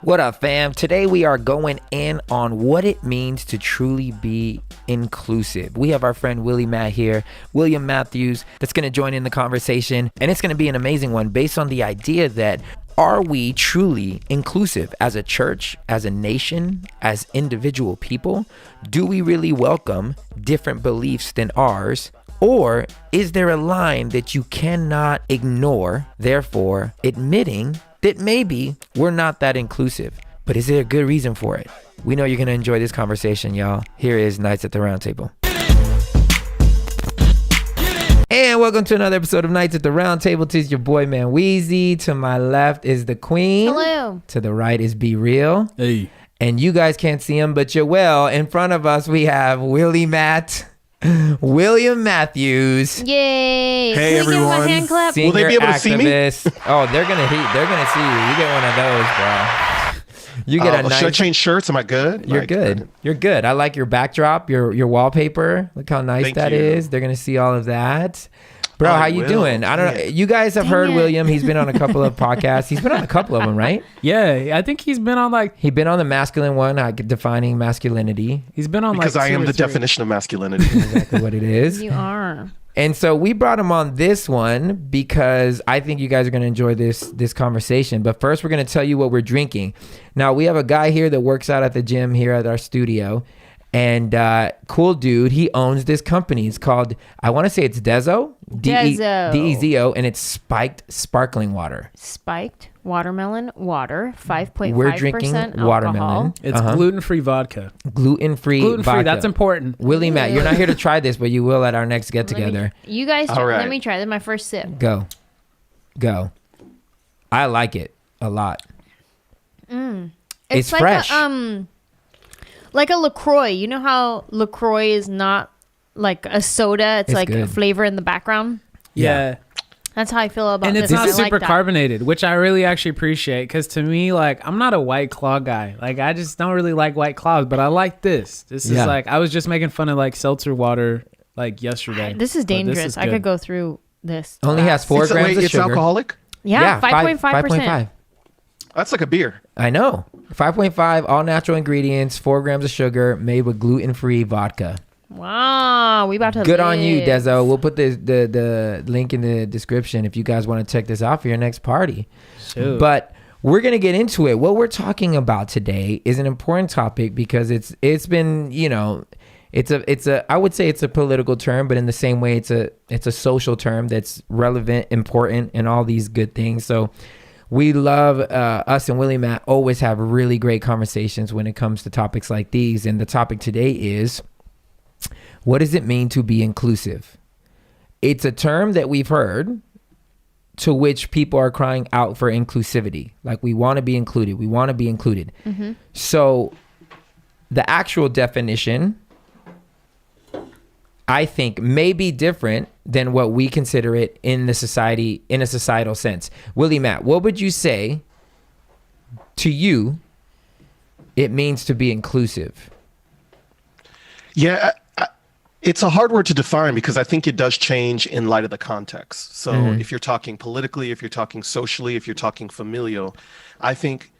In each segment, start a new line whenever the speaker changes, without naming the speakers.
What up, fam? Today we are going in on what it means to truly be inclusive. We have our friend Willie Matt here, William Matthews, that's going to join in the conversation, and it's going to be an amazing one based on the idea that are we truly inclusive as a church, as a nation, as individual people? Do we really welcome different beliefs than ours? Or is there a line that you cannot ignore, therefore admitting that maybe we're not that inclusive? But is there a good reason for it? We know you're going to enjoy this conversation, y'all. Here is Nights at the Round Table. And welcome to another episode of Nights at the Round Table. Tis your boy, Man Weezy. To my left is the Queen.
Hello.
To the right is Be Real.
Hey.
And you guys can't see him, but you will. In front of us, we have Willie Matt, William Matthews.
Yay.
Hey,
Can we give him
everyone.
a hand clap?
Senior
Will they be able to see me?
activist. Oh, they're gonna see you. You get one of those, bro. You get a nice.
Should I change shirts? Am I good?
You're good. You're good. I like your backdrop, your wallpaper. Look how nice
Thank
that
you.
is. They're gonna see all of that. Bro,
I
how you
will.
doing? I don't know.
Yeah.
You guys have
Dang
heard
it.
William. He's been on a couple of podcasts. He's been on a couple of them, right?
Yeah, I think he's been on like
He's been on the masculine one, defining masculinity.
he's been on
Because
like
I
two
am
or
the
three.
definition of masculinity.
Exactly what it is.
You are.
And so we brought him on this one because I think you guys are going to enjoy this conversation. But first, we're going to tell you what we're drinking. Now, we have a guy here that works out at the gym here at our studio. And cool dude, he owns this company. It's called, I want to say it's Dezo.
Dezo.
D-E-Z-O. And it's spiked sparkling water.
Spiked watermelon water, 5.5%
We're drinking
alcohol.
watermelon.
It's gluten-free vodka.
Gluten-free
Gluten-free,
vodka.
that's important.
Willie Matt, you're not here to try this, but you will at our next get-together.
You guys,
All right.
let me try. This is my first sip.
Go. I like it a lot. It's
like
fresh.
Like a LaCroix. You know how LaCroix is not like a soda? It's like
good.
a flavor in the background.
Yeah.
That's how I feel about
And
this.
it's not
I like
super
that.
carbonated, which I really actually appreciate because to me, like, I'm not a White Claw guy. Like, I just don't really like White Claws, but I like this. This
Yeah.
is like, I was just making fun of like seltzer water like yesterday.
This is
but
dangerous. I
good.
could go through this.
Only has 4 grams of
it's
sugar.
alcoholic?
Yeah, 5.5%.
5.5.
That's like a beer.
I know. 5.5, all natural ingredients, 4 grams of sugar, made with gluten-free vodka.
Wow, we about to
Good on you,
live.
Dezo. We'll put the link in the description if you guys want to check this out for your next party.
Shoot.
But we're gonna get into it. What we're talking about today is an important topic because it's been, you know, it's a I would say it's a political term, but in the same way it's a social term that's relevant, important, and all these good things. So we love us and Willie Matt always have really great conversations when it comes to topics like these. And the topic today is, what does it mean to be inclusive? It's a term that we've heard to which people are crying out for inclusivity. Like, we want to be included. We want to be included.
Mm-hmm.
So the actual definition, I think, may be different than what we consider it in the society, in a societal sense. Willie Matt, what would you say to you it means to be inclusive?
Yeah, it's a hard word to define because I think it does change in light of the context. So if you're talking politically, if you're talking socially, if you're talking familial, I think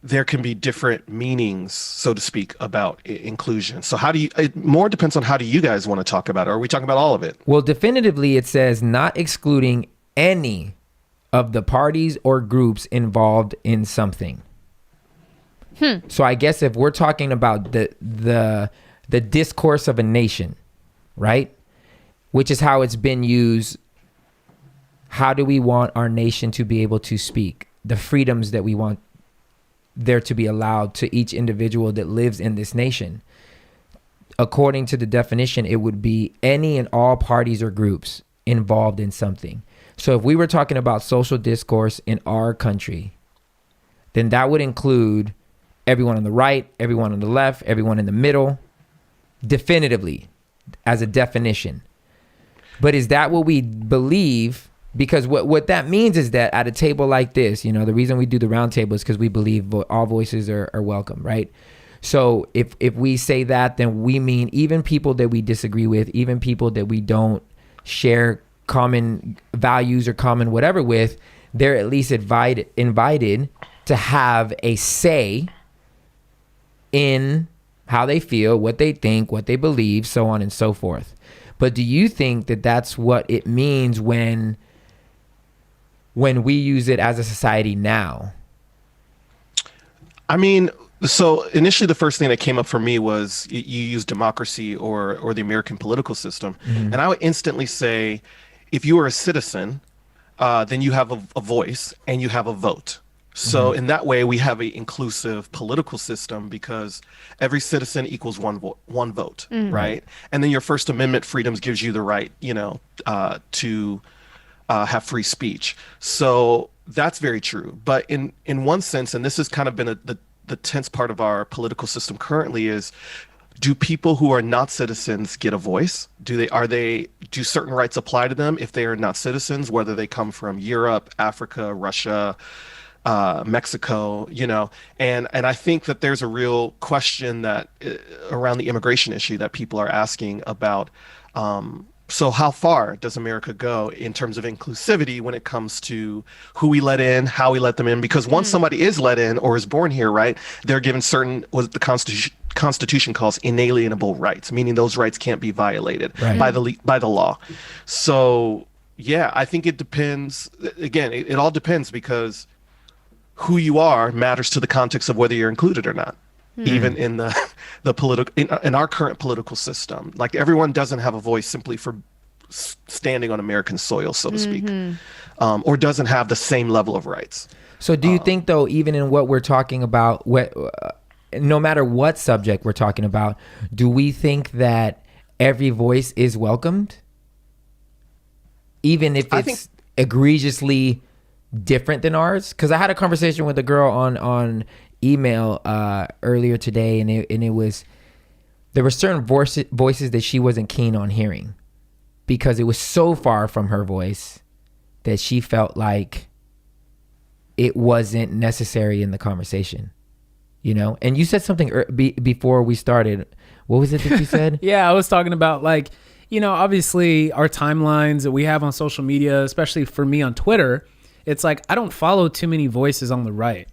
there can be different meanings, so to speak, about inclusion. So how do you, it more depends on how do you guys want to talk about it? Are we talking about all of it?
Well, definitively, it says not excluding any of the parties or groups involved in something. So I guess if we're talking about the discourse of a nation, right? Which is how it's been used. How do we want our nation to be able to speak? The freedoms that we want there to be allowed to each individual that lives in this nation. According to the definition, it would be any and all parties or groups involved in something. So if we were talking about social discourse in our country, then that would include everyone on the right, everyone on the left, everyone in the middle, definitively, as a definition. But is that what we believe? Because what that means is that at a table like this, you know, the reason we do the round table is because we believe all voices are welcome, right? So if we say that, then we mean even people that we disagree with, even people that we don't share common values or common whatever with, they're at least invited to have a say in how they feel, what they think, what they believe, so on and so forth. But do you think that that's what it means when we use it as a society now?
I mean, so initially the first thing that came up for me was you use democracy or the American political system. And I would instantly say, if you are a citizen, then you have a voice and you have a vote. So in that way, we have an inclusive political system because every citizen equals one vote, right? And then your First Amendment freedoms gives you the right, to have free speech. So that's very true. But in one sense, and this has kind of been the tense part of our political system currently, is, do people who are not citizens get a voice? Do certain rights apply to them if they are not citizens, whether they come from Europe, Africa, Russia, Mexico, and I think that there's a real question that around the immigration issue that people are asking about. So how far does America go in terms of inclusivity when it comes to who we let in, how we let them in? Because once somebody is let in or is born here, right, they're given certain, what the Constitution calls inalienable rights, meaning those rights can't be violated by the law. So yeah, I think it depends. Again, it all depends, because who you are matters to the context of whether you're included or not. Even in the political, in our current political system, like, everyone doesn't have a voice simply for standing on American soil, so to speak, or doesn't have the same level of rights.
So do you think, though, even in what we're talking about, no matter what subject we're talking about, do we think that every voice is welcomed? Even if it's egregiously different than ours? Because I had a conversation with a girl on email earlier today, and it was, there were certain voices that she wasn't keen on hearing because it was so far from her voice that she felt like it wasn't necessary in the conversation, and you said something before we started. What was it that you said?
Yeah, I was talking about, like, obviously our timelines that we have on social media, especially for me on Twitter, it's like I don't follow too many voices on the right.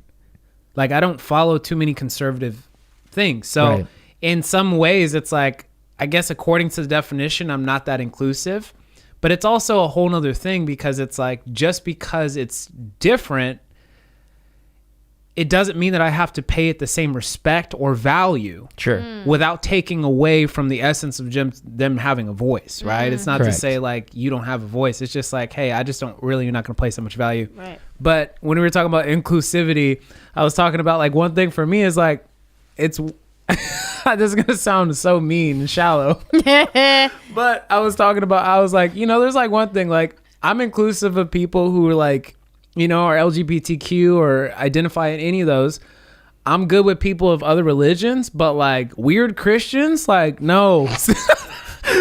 Like, I don't follow too many conservative things. So in some ways, it's like, I guess according to the definition, I'm not that inclusive. But it's also a whole nother thing, because it's like, just because it's different, it doesn't mean that I have to pay it the same respect or value.
Sure.
Without taking away from the essence of them having a voice, right? It's not to say, like, you don't have a voice. It's just like, hey, I just don't really, you're not going to place so much value.
Right.
But when we were talking about inclusivity, I was talking about, like, one thing for me is, like, it's, this is going to sound so mean and shallow. But I was like, there's, like, one thing, like, I'm inclusive of people who are, like, are LGBTQ or identify in any of those. I'm good with people of other religions, but, like, weird Christians, like, no.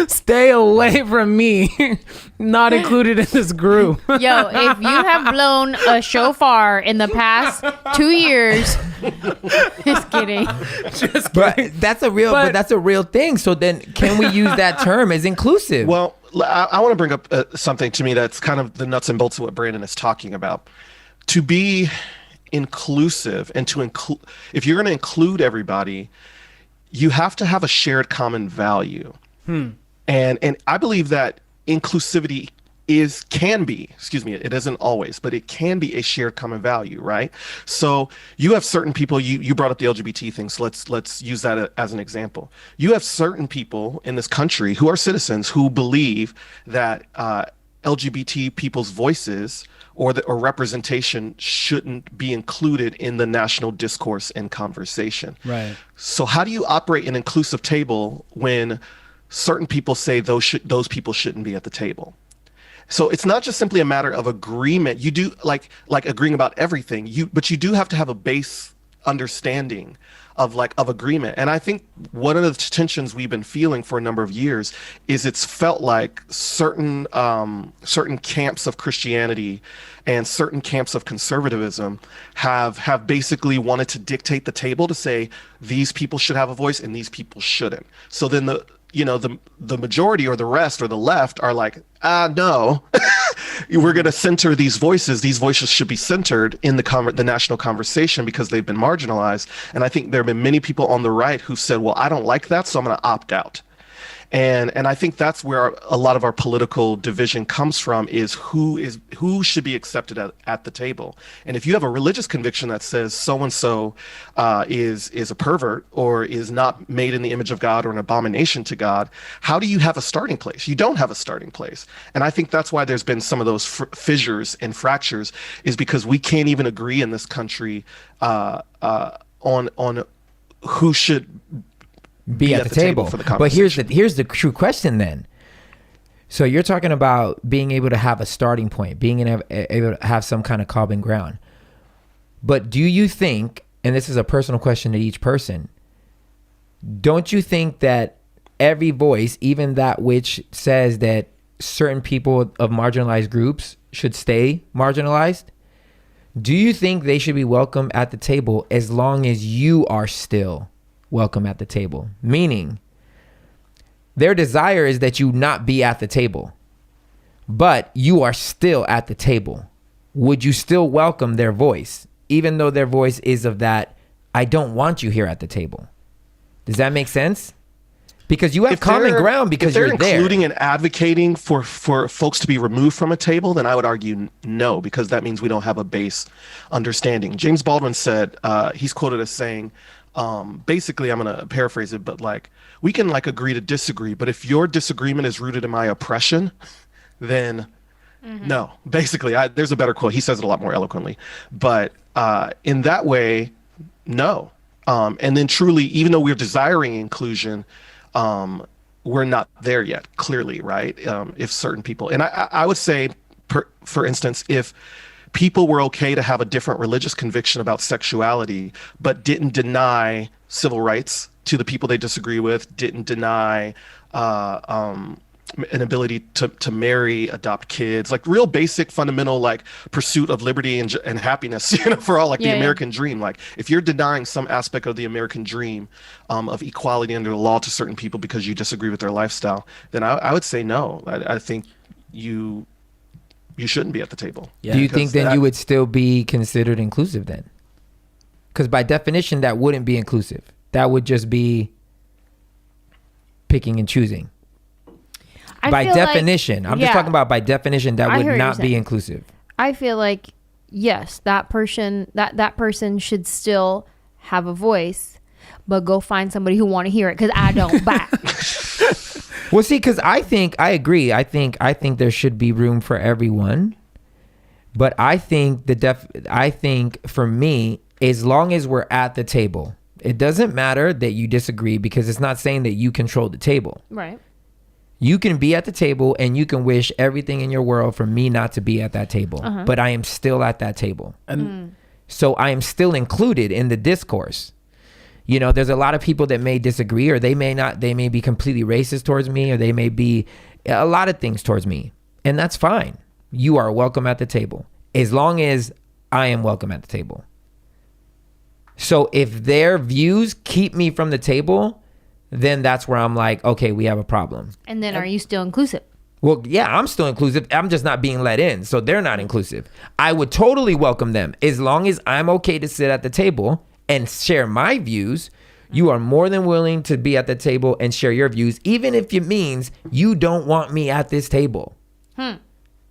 Stay away from me. Not included in this group.
Yo, if you have blown a shofar in the past 2 years, just kidding.
But that's a real thing. So then, can we use that term as inclusive?
Well, I want to bring up something to me that's kind of the nuts and bolts of what Brandon is talking about. To be inclusive and to include, if you're going to include everybody, you have to have a shared common value. And I believe that inclusivity it isn't always, but it can be a shared common value, right? So you have certain people, you brought up the LGBT thing, so let's use that as an example. You have certain people in this country who are citizens who believe that LGBT people's voices or representation shouldn't be included in the national discourse and conversation.
Right.
So how do you operate an inclusive table when certain people say those people shouldn't be at the table? So it's not just simply a matter of agreement. You do like agreeing about everything. But you do have to have a base understanding of agreement. And I think one of the tensions we've been feeling for a number of years is it's felt like certain camps of Christianity and certain camps of conservatism have basically wanted to dictate the table to say these people should have a voice and these people shouldn't. So then the majority or the rest or the left are like, no, we're going to center these voices. These voices should be centered in the national conversation because they've been marginalized. And I think there have been many people on the right who said, well, I don't like that, so I'm going to opt out. And I think that's where a lot of our political division comes from, is who should be accepted at the table. And if you have a religious conviction that says so-and-so is a pervert or is not made in the image of God or an abomination to God, how do you have a starting place? You don't have a starting place. And I think that's why there's been some of those fissures and fractures, is because we can't even agree in this country on who should
be at the table
for the
But here's the true question then. So you're talking about being able to have a starting point, being able to have some kind of common ground. But do you think, and this is a personal question to each person, don't you think that every voice, even that which says that certain people of marginalized groups should stay marginalized, do you think they should be welcome at the table as long as you are still welcome at the table? Meaning, their desire is that you not be at the table, but you are still at the table. Would you still welcome their voice, even though their voice is of that, I don't want you here at the table? Does that make sense? Because you have common ground because you're there.
If they're including and advocating for folks to be removed from a table, then I would argue no, because that means we don't have a base understanding. James Baldwin said, he's quoted as saying, basically, I'm going to paraphrase it, but like, we can like agree to disagree, but if your disagreement is rooted in my oppression, then no. Basically, there's a better quote. He says it a lot more eloquently, but in that way, no. And then truly, even though we're desiring inclusion, we're not there yet, clearly, right? If certain people, and I would say, for instance, if people were okay to have a different religious conviction about sexuality, but didn't deny civil rights to the people they disagree with, didn't deny an ability to marry, adopt kids, like real basic fundamental like pursuit of liberty and happiness, for all, like the American dream. Like if you're denying some aspect of the American dream of equality under the law to certain people because you disagree with their lifestyle, then I would say no. I think you shouldn't be at the table.
Yeah. Do you think then you would still be considered inclusive then? Because by definition, that wouldn't be inclusive. That would just be picking and choosing. By definition, I'm just talking about by definition, that would not be inclusive.
I feel like, yes, that person should still have a voice, but go find somebody who want to hear it, because I don't. Bye.
Well, see, because I agree. I think there should be room for everyone, but I think I think for me, as long as we're at the table, it doesn't matter that you disagree, because it's not saying that you control the table.
Right.
You can be at the table and you can wish everything in your world for me not to be at that table, but I am still at that table. So I am still included in the discourse. There's a lot of people that may disagree, or they may be completely racist towards me, or they may be a lot of things towards me. And that's fine. You are welcome at the table, as long as I am welcome at the table. So if their views keep me from the table, then that's where I'm like, okay, we have a problem.
And then are you still inclusive?
Well, yeah, I'm still inclusive. I'm just not being let in. So they're not inclusive. I would totally welcome them as long as I'm okay to sit at the table and share my views. You are more than willing to be at the table and share your views, even if it means you don't want me at this table.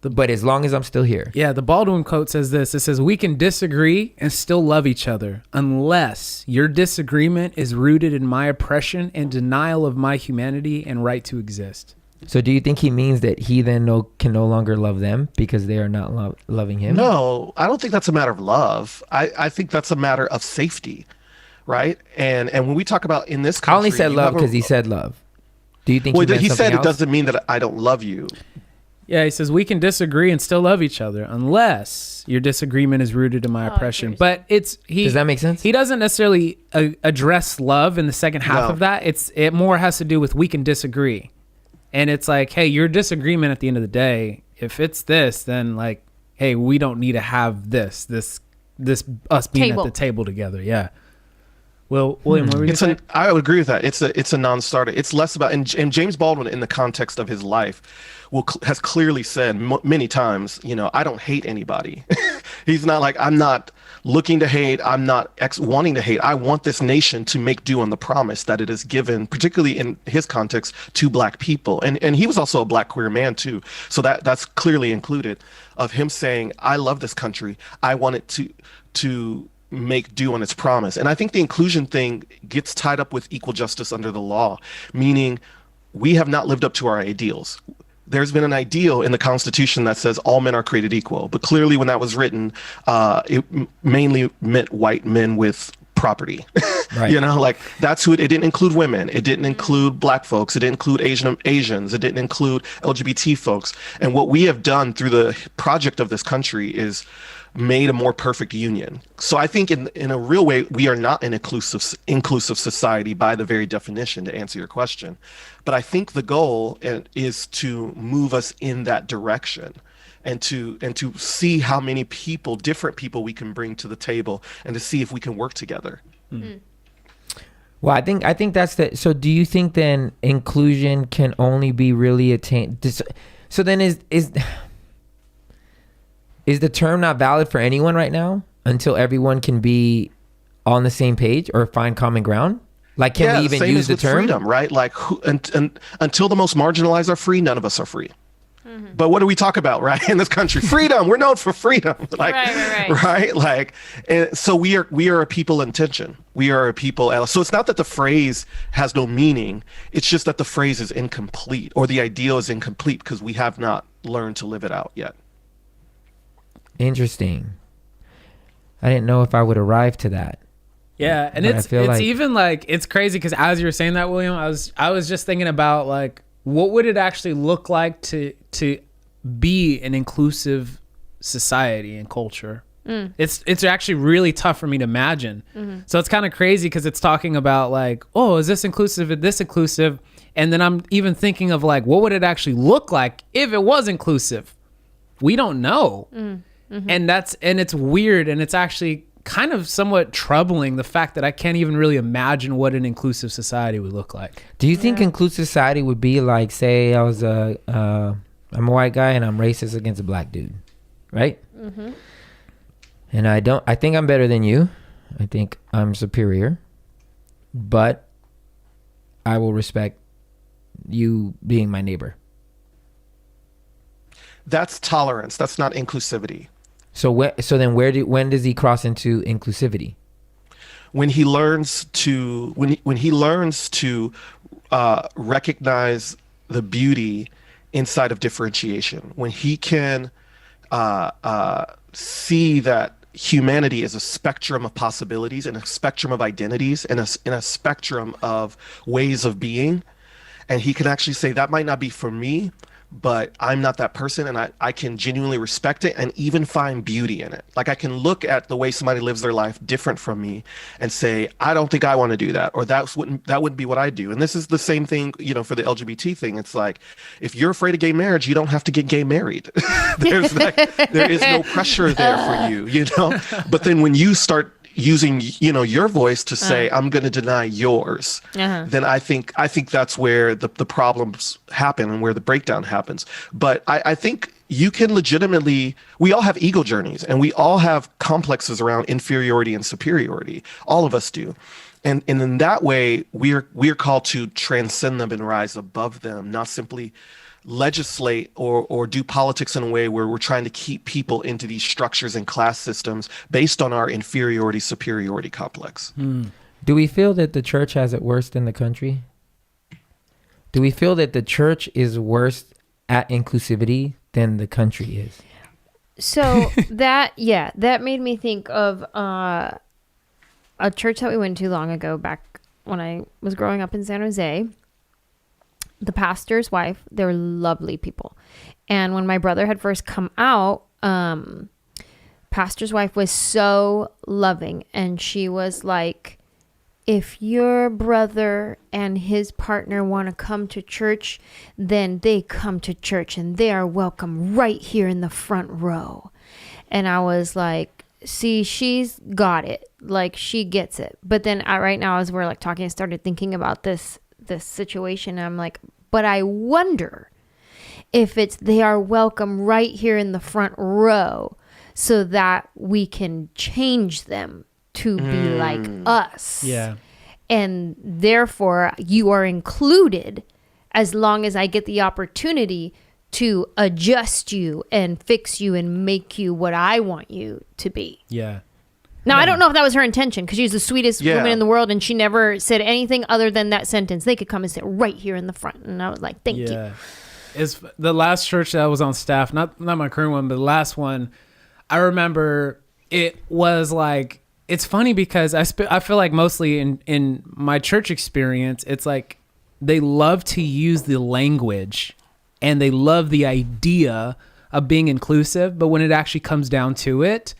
But as long as I'm still here.
Yeah, the Baldwin quote says this. It says, we can disagree and still love each other unless your disagreement is rooted in my oppression and denial of my humanity and right to exist.
So do you think he means that he then can no longer love them because they are not loving him?
No, I don't think that's a matter of love. I think that's a matter of safety, right? And when we talk about in this country...
I only said love because he said love. Do you think
he said else? It doesn't mean that I don't love you.
Yeah, he says we can disagree and still love each other unless your disagreement is rooted in my oppression. But does
that make sense?
He doesn't necessarily address love in the second half of that. It more has to do with we can disagree, and it's like, hey, your disagreement at the end of the day, if it's this, then like, hey, we don't need to have this us being at the table together. Yeah. William, what were you saying?
I would agree with that. It's a non-starter. It's less about, and James Baldwin, in the context of his life, has clearly said many times, I don't hate anybody. He's not like, I'm not looking to hate. I'm not wanting to hate. I want this nation to make due on the promise that it is given, particularly in his context, to Black people. And he was also a Black queer man too. So that's clearly included of him saying, I love this country. I want it to make due on its promise. And I think the inclusion thing gets tied up with equal justice under the law, meaning we have not lived up to our ideals. There's been an ideal in the Constitution that says all men are created equal. But clearly when that was written, it mainly meant white men with property. Right. That's who it didn't include women. It didn't include Black folks. It didn't include Asians. It didn't include LGBT folks. And what we have done through the project of this country is made a more perfect union. So I think in a real way, we are not an inclusive society by the very definition, to answer your question. But I think the goal is to move us in that direction and to see how many different people we can bring to the table and to see if we can work together.
Mm. Well, I think that's so do you think then inclusion can only be really attained? So then is the term not valid for anyone right now until everyone can be on the same page or find common ground? Like, can we even use the term?
Freedom, right? Like, until the most marginalized are free, none of us are free. Mm-hmm. But what do we talk about, right? In this country, freedom. We're known for freedom, right? Like, and so we are a people in tension. We are a people. So it's not that the phrase has no meaning. It's just that the phrase is incomplete, or the ideal is incomplete because we have not learned to live it out yet.
Interesting. I didn't know if I would arrive to that.
Yeah, and it's even like, it's crazy because as you were saying that, William, I was just thinking about like, what would it actually look like to be an inclusive society and culture? Mm. It's actually really tough for me to imagine. Mm-hmm. So it's kind of crazy because it's talking about like, oh, is this inclusive? Is this inclusive? And then I'm even thinking of like, what would it actually look like if it was inclusive? We don't know. Mm. Mm-hmm. And it's weird, and it's actually kind of somewhat troubling, the fact that I can't even really imagine what an inclusive society would look like.
Do you think inclusive society would be like, say I'm a white guy and I'm racist against a Black dude, right? Mm-hmm. And I think I'm better than you. I think I'm superior, but I will respect you being my neighbor.
That's tolerance. That's not inclusivity.
So when does he cross into inclusivity?
When he learns to recognize the beauty inside of differentiation. When he can see that humanity is a spectrum of possibilities and a spectrum of identities and a spectrum of ways of being, and he can actually say that might not be for me, but I'm not that person, and I can genuinely respect it and even find beauty in it. Like, I can look at the way somebody lives their life different from me and say, I don't think I want to do that, or that wouldn't be what I do. And this is the same thing, for the LGBT thing. It's like, if you're afraid of gay marriage, you don't have to get gay married. There is no pressure there for you, But then when you start using your voice to say I'm going to deny yours, then I think that's where the problems happen and where the breakdown happens. But I think you can legitimately, we all have ego journeys and we all have complexes around inferiority and superiority. All of us do. And in that way, we're called to transcend them and rise above them, not simply legislate or do politics in a way where we're trying to keep people into these structures and class systems based on our inferiority superiority complex.
Do we feel that the church has it worse than the country? Do we feel that the church is worse at inclusivity than the country is?
So that made me think of a church that we went to long ago, back when I was growing up in San Jose. The pastor's wife, they were lovely people. And when my brother had first come out, pastor's wife was so loving. And she was like, if your brother and his partner want to come to church, then they come to church and they are welcome right here in the front row. And I was like, see, she's got it. like she gets it. But then right now, as we're like talking, I started thinking about this situation. And I'm like, but I wonder if they are welcome right here in the front row so that we can change them to be like us.
Yeah.
And therefore you are included as long as I get the opportunity to adjust you and fix you and make you what I want you to be.
Yeah.
Now, I don't know if that was her intention, because she's the sweetest woman in the world, and she never said anything other than that sentence. They could come and sit right here in the front. And I was like, thank you.
It's the last church that I was on staff, not my current one, but the last one, I remember it was like, it's funny because I feel like mostly in my church experience, it's like they love to use the language and they love the idea of being inclusive, but when it actually comes down to it,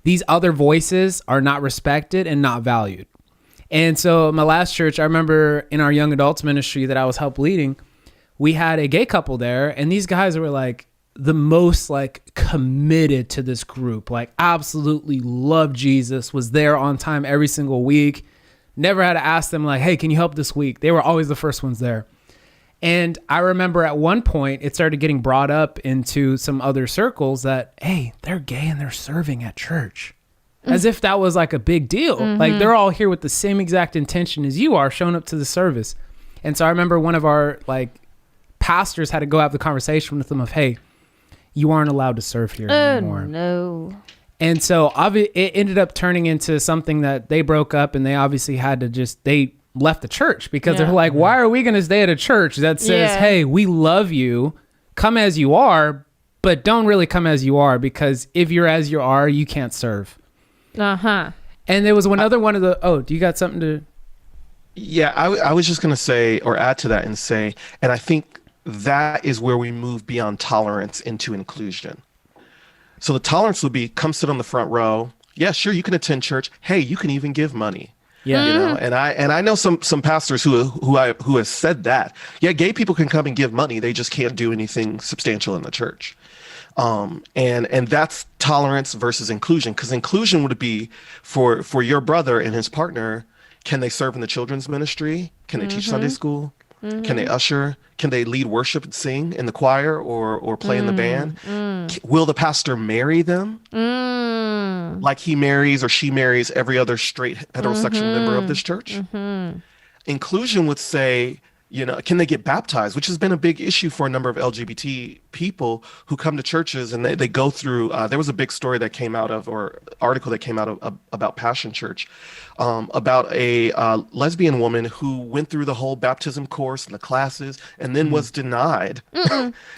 these other voices are not respected and not valued. And so my last church, I remember in our young adults ministry that I was help leading, we had a gay couple there, and these guys were like the most like committed to this group, like absolutely loved Jesus, was there on time every single week, never had to ask them like, hey, can you help this week? They were always the first ones there. And I remember at one point it started getting brought up into some other circles that, hey, they're gay and they're serving at church. As if that was like a big deal. Like they're all here with the same exact intention as you are, showing up to the service. And so I remember one of our like pastors had to go have the conversation with them of, hey, you aren't allowed to serve here anymore.
No.
And so it ended up turning into something that they broke up, and they obviously had to they left the church because they're like, why are we going to stay at a church that says, hey, we love you, come as you are, but don't really come as you are, because if you're as you are, you can't serve. And there was another one of the, do you got something to?
Yeah, I was just going to say, or add to that and say, and I think that is where we move beyond tolerance into inclusion. So the tolerance would be, come sit on the front row. Yeah, sure, you can attend church. Hey, you can even give money.
Yeah,
you know, and I know some pastors who has said that. Yeah, gay people can come and give money. They just can't do anything substantial in the church. And that's tolerance versus inclusion, because inclusion would be for your brother and his partner. Can they serve in the children's ministry? Can they teach Sunday school? Can they usher? Can they lead worship and sing in the choir or play in the band? Will the pastor marry them? Like he marries or she marries every other straight heterosexual member of this church? Inclusion would say, you know, can they get baptized? Which has been a big issue for a number of LGBT people who come to churches, and they go through, there was a big story that came out of, or article that came out of about Passion Church, about a lesbian woman who went through the whole baptism course and the classes, and then was denied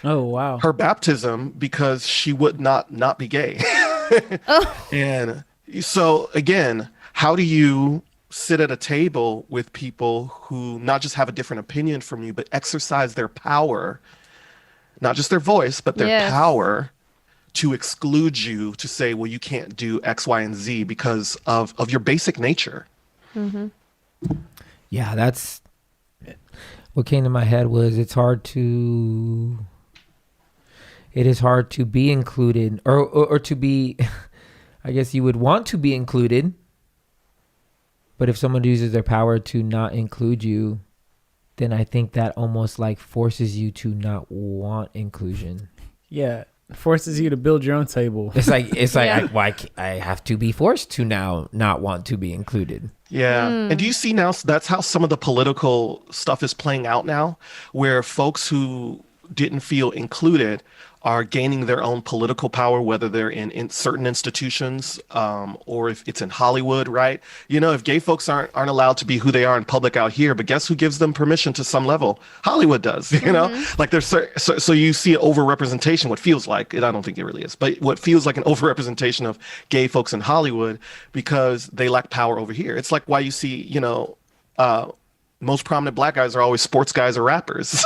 oh, wow,
her baptism because she would not be gay. And so again, how do you sit at a table with people who not just have a different opinion from you, but exercise their power, not just their voice, but their power to exclude you, to say, well, you can't do X, Y, and Z because of your basic nature.
Yeah, that's what came to my head was it is hard to be included or to be, I guess you would want to be included. But if someone uses their power to not include you, then I think that almost like forces you to not want inclusion.
Yeah, forces you to build your own table.
It's like I have to be forced to now not want to be included.
Yeah. And do you see now, that's how some of the political stuff is playing out now, where folks who didn't feel included are gaining their own political power, whether they're in certain institutions or if it's in Hollywood, right? You know, if gay folks aren't allowed to be who they are in public out here, but guess who gives them permission to some level? Hollywood does, you know? Like there's so you see an overrepresentation, what feels like, I don't think it really is, but what feels like an overrepresentation of gay folks in Hollywood because they lack power over here. It's like why you see, you know, most prominent black guys are always sports guys or rappers,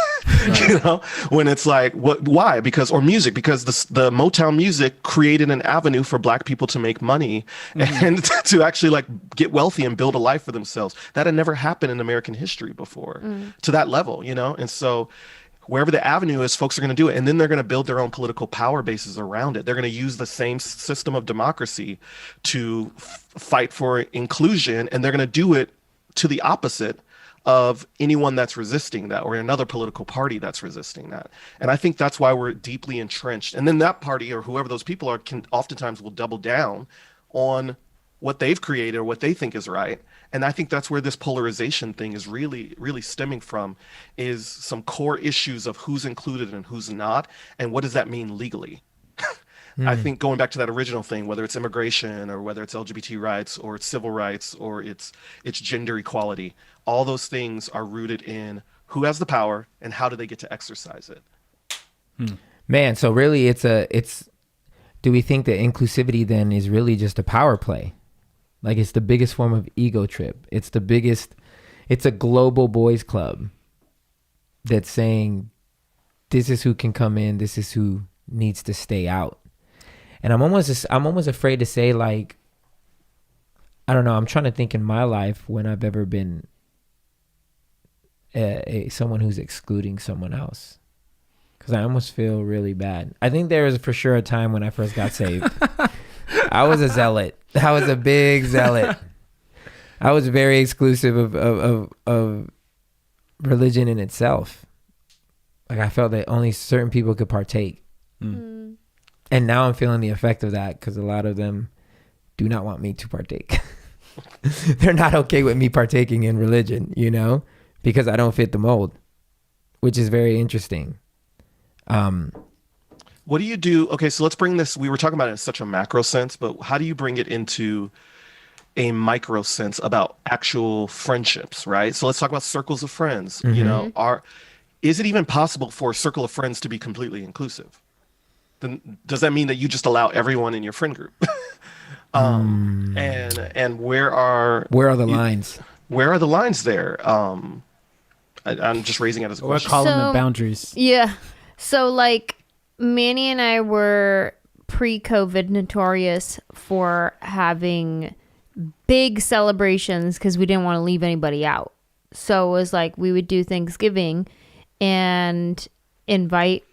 you know, when it's like, why? Or music, because the Motown music created an avenue for black people to make money and to actually like get wealthy and build a life for themselves. That had never happened in American history before to that level, you know? And so wherever the avenue is, folks are going to do it. And then they're going to build their own political power bases around it. They're going to use the same system of democracy to fight for inclusion. And they're going to do it to the opposite of anyone that's resisting that, or another political party that's resisting that. And I think that's why we're deeply entrenched. And then that party, or whoever those people are, can oftentimes will double down on what they've created or what they think is right. And I think that's where this polarization thing is really, really stemming from, is some core issues of who's included and who's not, and what does that mean legally? I think going back to that original thing, whether it's immigration or whether it's LGBT rights or it's civil rights or it's gender equality, all those things are rooted in who has the power and how do they get to exercise it.
Man, so really do we think that inclusivity then is really just a power play? Like, it's the biggest form of ego trip. It's a global boys club that's saying, this is who can come in, this is who needs to stay out. And I'm almost afraid to say, like, I don't know, I'm trying to think in my life when I've ever been someone who's excluding someone else. Because I almost feel really bad. I think there was for sure a time when I first got saved. I was a zealot. I was a big zealot. I was very exclusive of religion in itself. Like, I felt that only certain people could partake. And now I'm feeling the effect of that, because a lot of them do not want me to partake. They're not okay with me partaking in religion, because I don't fit the mold, which is very interesting.
What do you do? Okay, so let's bring this. We were talking about it in such a macro sense, but how do you bring it into a micro sense about actual friendships, right? So let's talk about circles of friends. Is it even possible for a circle of friends to be completely inclusive? Then does that mean that you just allow everyone in your friend group? And where are
the lines?
Where are the lines there? I'm just raising it as a question.
We're calling the boundaries.
Yeah. So, like, Manny and I were pre-COVID notorious for having big celebrations because we didn't want to leave anybody out. So it was like we would do Thanksgiving and invite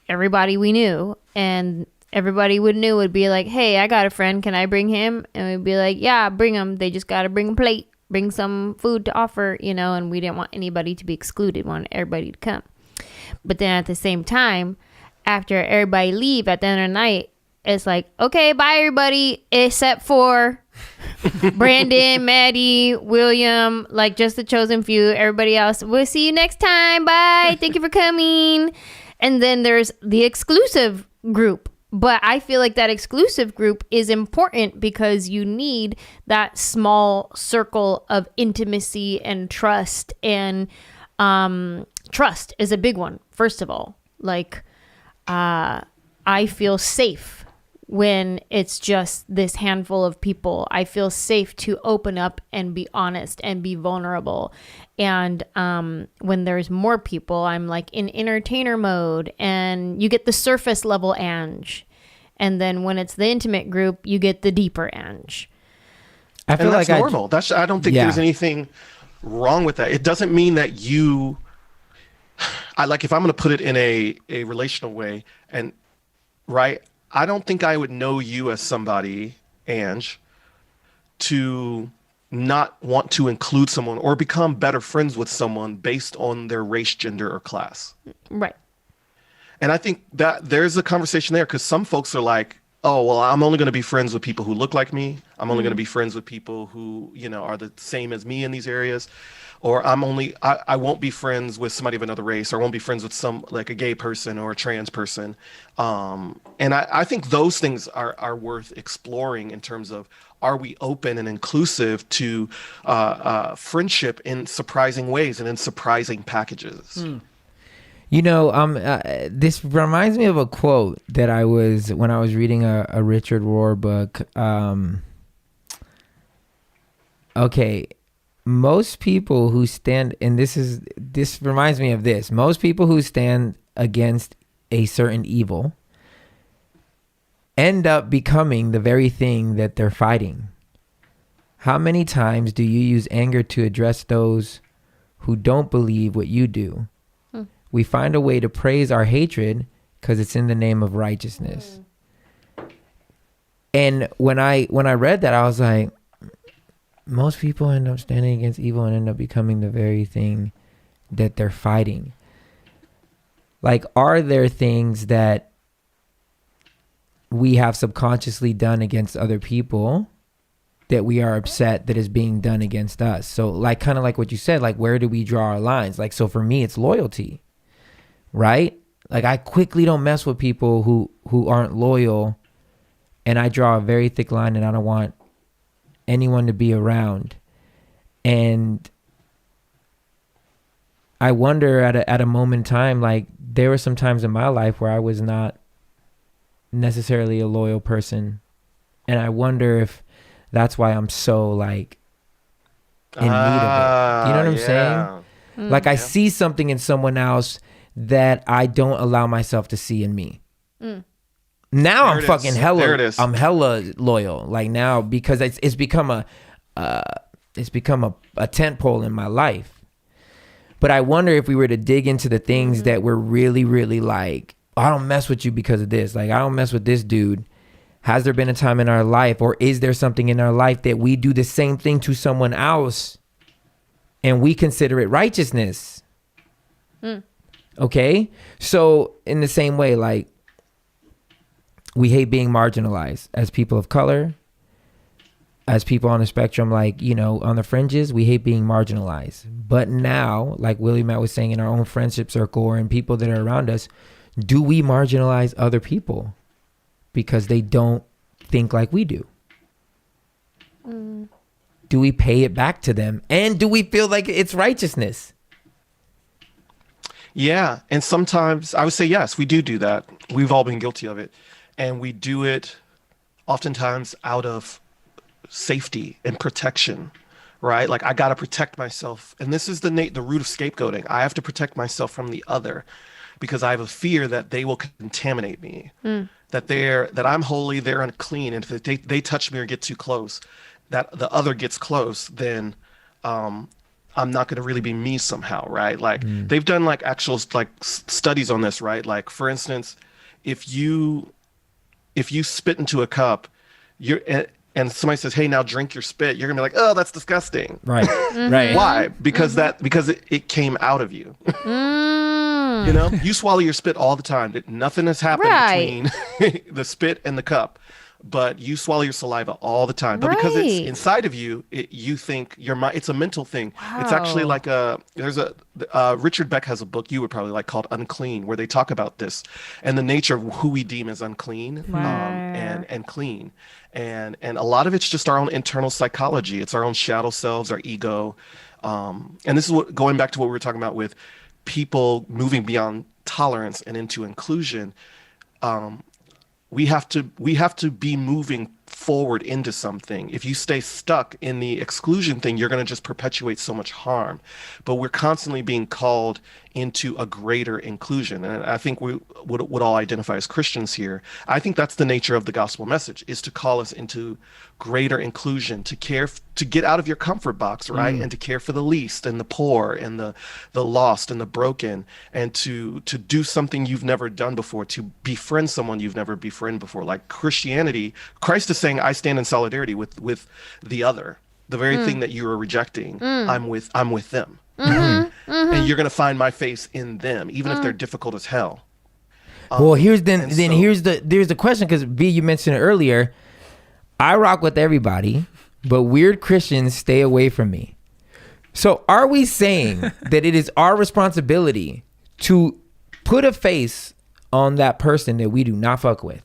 everybody we knew, and everybody would be like, hey, I got a friend, can I bring him? And we'd be like, yeah, bring him. They just got to bring a plate, bring some food to offer, and we didn't want anybody to be excluded, we wanted everybody to come. But then at the same time, after everybody leave at the end of the night, it's like, okay, bye everybody, except for Brandon, Maddie, William, like just the chosen few. Everybody else, we'll see you next time. Bye. Thank you for coming. And then there's the exclusive group. But I feel like that exclusive group is important because you need that small circle of intimacy and trust. And trust is a big one, first of all. Like, I feel safe when it's just this handful of people. I feel safe to open up and be honest and be vulnerable. And when there's more people, I'm like in entertainer mode, and you get the surface level Ange. And then when it's the intimate group, you get the deeper Ange.
I feel like that's normal. I don't think there's anything wrong with that. It doesn't mean that if I'm going to put it in a relational way, and right, I don't think I would know you as somebody, Ange, to not want to include someone or become better friends with someone based on their race, gender, or class.
Right.
And I think that there's a conversation there, because some folks are like, oh, well, I'm only going to be friends with people who look like me. I'm only going to be friends with people who, are the same as me in these areas. Or I won't be friends with somebody of another race, or I won't be friends with like a gay person or a trans person. And I think those things are worth exploring in terms of, are we open and inclusive to friendship in surprising ways and in surprising packages?
This reminds me of a quote that when I was reading a Richard Rohr book. Most people who stand, and this reminds me of this, most people who stand against a certain evil end up becoming the very thing that they're fighting. How many times do you use anger to address those who don't believe what you do? We find a way to praise our hatred because it's in the name of righteousness. And when I read that, I was like, most people end up standing against evil and end up becoming the very thing that they're fighting. Like, are there things that we have subconsciously done against other people that we are upset that is being done against us? So like, kind of like what you said, like, where do we draw our lines? Like, so for me, it's loyalty, right? Like, I quickly don't mess with people who aren't loyal, and I draw a very thick line, and I don't want anyone to be around. And I wonder at a moment in time, like, there were some times in my life where I was not necessarily a loyal person, and I wonder if that's why I'm so like in need of it. You know what I'm saying? Like, I see something in someone else that I don't allow myself to see in me. Now I'm fucking hella, I'm hella loyal. Like, now, because it's become a tent pole in my life. But I wonder if we were to dig into the things that we're really, really like, I don't mess with you because of this. Like, I don't mess with this dude. Has there been a time in our life, or is there something in our life that we do the same thing to someone else and we consider it righteousness? Okay? So in the same way, like, we hate being marginalized as people of color, as people on the spectrum, like, you know, on the fringes, we hate being marginalized. But now, like Willie Matt was saying, in our own friendship circle or in people that are around us, do we marginalize other people because they don't think like we do? Do we pay it back to them? And do we feel like it's righteousness?
Yeah. And sometimes I would say, yes, we do that. We've all been guilty of it. And we do it oftentimes out of safety and protection, right? Like, I got to protect myself. And this is the root of scapegoating. I have to protect myself from the other because I have a fear that they will contaminate me, that I'm holy, they're unclean. And if they touch me or get too close, that the other gets close, then I'm not going to really be me somehow, right? Like, they've done like actual like studies on this, right? Like, for instance, if you spit into a cup, and somebody says, "Hey, now drink your spit," you're gonna be like, "Oh, that's disgusting."
Right. Right.
Why? Because it came out of you. You know, you swallow your spit all the time. Nothing has happened between the spit and the cup, but you swallow your saliva all the time. But because it's inside of you, you think it's a mental thing. Wow. It's actually like Richard Beck has a book you would probably like called Unclean, where they talk about this and the nature of who we deem as unclean and clean. And a lot of it's just our own internal psychology. It's our own shadow selves, our ego. And this is going back to what we were talking about with people moving beyond tolerance and into inclusion. We have to be moving forward into something. If you stay stuck in the exclusion thing, you're going to just perpetuate so much harm. But we're constantly being called into a greater inclusion. And I think we would all identify as Christians here. I think that's the nature of the gospel message, is to call us into greater inclusion, to get out of your comfort box, right? And to care for the least and the poor and the lost and the broken, and to do something you've never done before, to befriend someone you've never befriended before. Like Christianity, Christ is saying, I stand in solidarity with the other, the very thing that you are rejecting. I'm with them. And you're going to find my face in them, even if they're difficult as hell.
Well, here's the question, because V, you mentioned it earlier. I rock with everybody, but weird Christians stay away from me. So are we saying that it is our responsibility to put a face on that person that we do not fuck with?